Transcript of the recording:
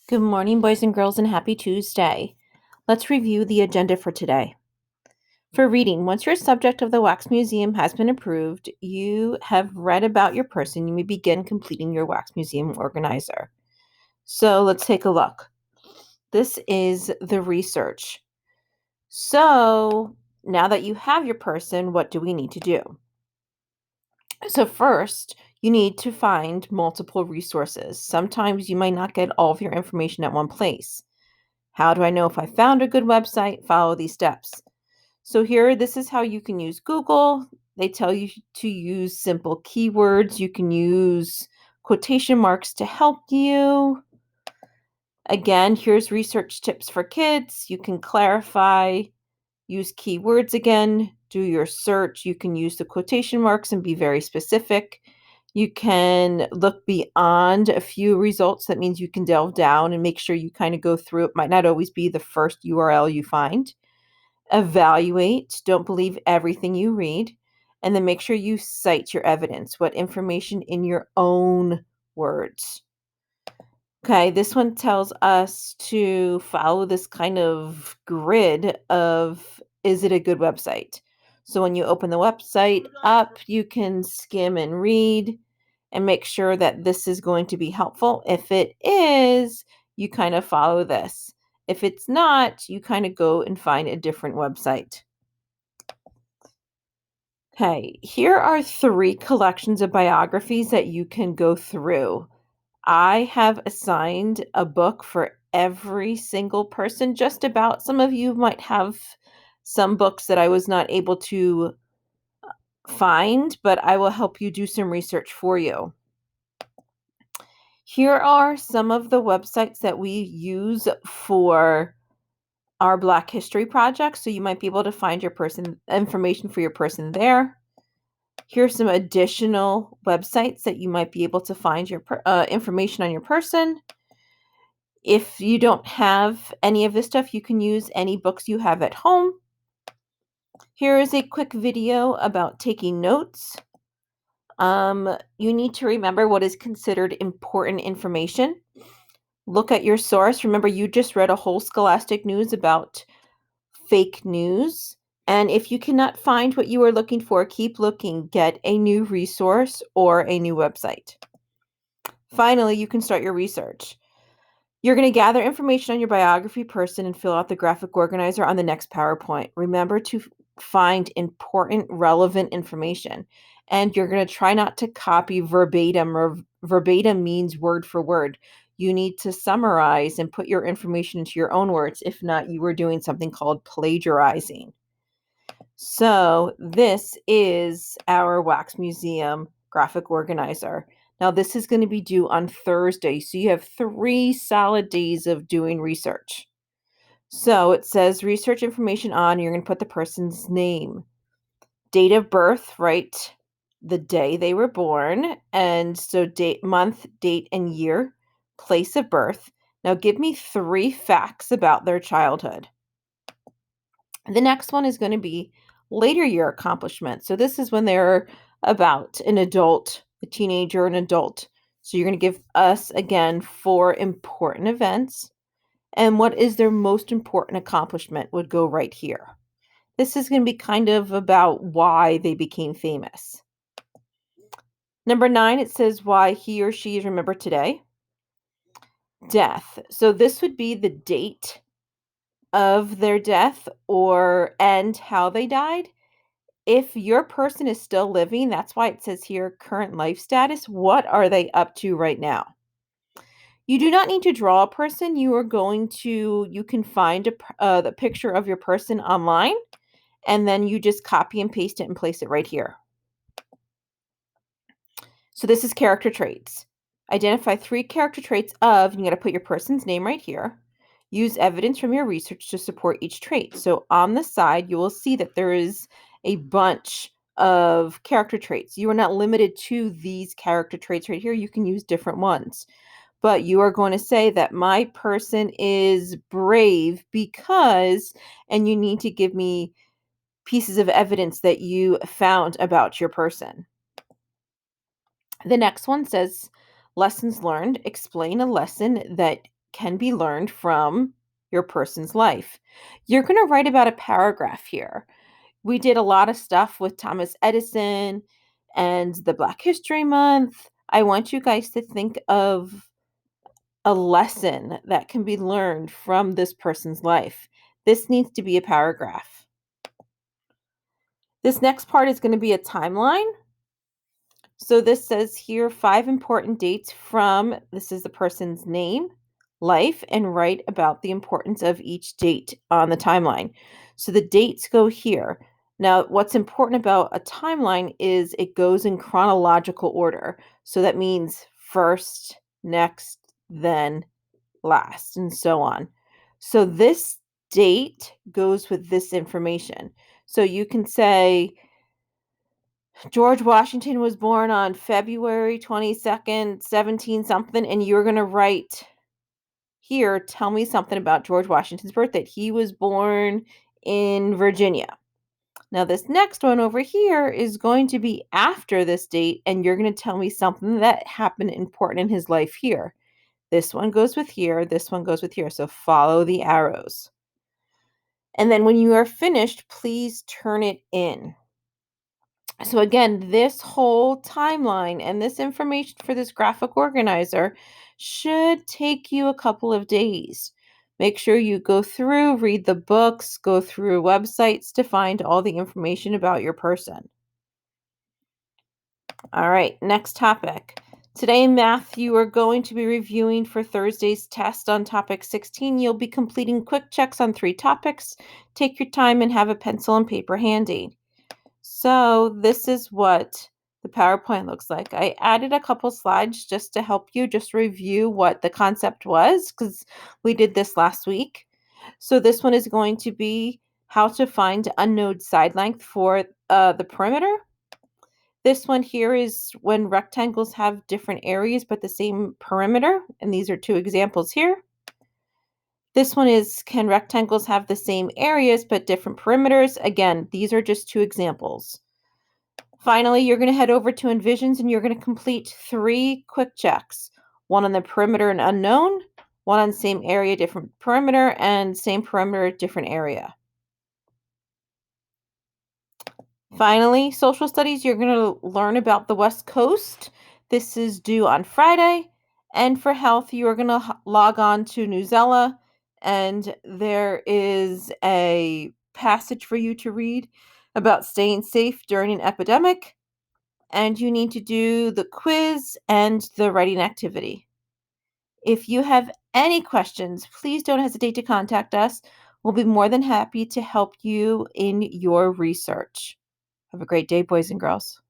Good morning, boys and girls, and happy Tuesday. Let's review the agenda for today. For reading, once your subject of the Wax Museum has been approved, you have read about your person, you may begin completing your Wax Museum organizer. So let's take a look. This is the research. So now that you have your person, what do we need to do? So first, you need to find multiple resources. Sometimes you might not get all of your information at one place. How do I know if I found a good website? Follow these steps. So here, this is how you can use Google. They tell you to use simple keywords. You can use quotation marks to help you. Again, here's research tips for kids. You can clarify, use keywords again, do your search. You can use the quotation marks and be very specific. You can look beyond a few results. That means you can delve down and make sure you kind of go through. It might not always be the first URL you find. Evaluate. Don't believe everything you read. And then make sure you cite your evidence, what information in your own words. Okay, this one tells us to follow this kind of grid of, is it a good website? So when you open the website up, you can skim and read and make sure that this is going to be helpful. If it is, you kind of follow this. If it's not, you kind of go and find a different website. Okay, here are 3 collections of biographies that you can go through. I have assigned a book for every single person, just about. Some of you might have some books that I was not able to find, but I will help you do some research for you. Here are some of the websites that we use for our Black History Project, so you might be able to find your person information for your person there. Here's some additional websites that you might be able to find your information on your person. If you don't have any of this stuff, you can use any books you have at home. Here is a quick video about taking notes. You need to remember what is considered important information. Look at your source. Remember, you just read a whole Scholastic News about fake news. And if you cannot find what you are looking for, keep looking. Get a new resource or a new website. Finally, you can start your research. You're going to gather information on your biography person and fill out the graphic organizer on the next PowerPoint. Remember to find important, relevant information. And you're going to try not to copy verbatim. Verbatim means word for word. You need to summarize and put your information into your own words. If not, you are doing something called plagiarizing. So this is our Wax Museum graphic organizer. Now, this is going to be due on Thursday, so you have 3 solid days of doing research. So it says research information on, you're going to put the person's name, date of birth, right? The day they were born, and so date, month, date, and year, place of birth. Now, give me 3 facts about their childhood. The next one is going to be later year accomplishments. So this is when they're about an adult, a teenager, an adult. So you're going to give us, again, 4 important events. And what is their most important accomplishment would go right here. This is going to be kind of about why they became famous. Number 9, it says why he or she is remembered today. Death. So this would be the date of their death and how they died. If your person is still living, that's why it says here current life status. What are they up to right now? You do not need to draw a person. You can find the picture of your person online, and then you just copy and paste it and place it right here. So this is character traits. Identify 3 character traits of, you got to put your person's name right here. Use evidence from your research to support each trait. So on the side, you will see that there is a bunch of character traits. You are not limited to these character traits right here. You can use different ones. But you are going to say that my person is brave because, and you need to give me pieces of evidence that you found about your person. The next one says lessons learned. Explain a lesson that can be learned from your person's life. You're going to write about a paragraph here. We did a lot of stuff with Thomas Edison and the Black History Month. I want you guys to think of a lesson that can be learned from this person's life. This needs to be a paragraph. This next part is going to be a timeline. So this says here 5 important dates from, this is the person's name, life, and write about the importance of each date on the timeline. So the dates go here. Now, what's important about a timeline is it goes in chronological order. So that means first, next, then last, and so on. So this date goes with this information. So you can say, George Washington was born on February 22nd, 17 something, and you're going to write here, tell me something about George Washington's birthday. He was born in Virginia. Now, this next one over here is going to be after this date, and you're going to tell me something that happened important in his life here. This one goes with here, this one goes with here. So follow the arrows. And then when you are finished, please turn it in. So again, this whole timeline and this information for this graphic organizer should take you a couple of days. Make sure you go through, read the books, go through websites to find all the information about your person. All right, next topic. Today in math, you are going to be reviewing for Thursday's test on topic 16. You'll be completing quick checks on 3 topics. Take your time and have a pencil and paper handy. So this is what the PowerPoint looks like. I added a couple slides just to help you just review what the concept was because we did this last week. So this one is going to be how to find unknown side length for the perimeter. This one here is when rectangles have different areas but the same perimeter, and these are 2 examples here. This one is, can rectangles have the same areas but different perimeters? Again, these are just 2 examples. Finally, you're going to head over to Envisions and you're going to complete 3 quick checks. One on the perimeter and unknown, one on same area, different perimeter, and same perimeter, different area. Finally, social studies, you're going to learn about the West Coast. This is due on Friday. And for health, you are going to log on to Newsela, and there is a passage for you to read about staying safe during an epidemic. And you need to do the quiz and the writing activity. If you have any questions, please don't hesitate to contact us. We'll be more than happy to help you in your research. Have a great day, boys and girls.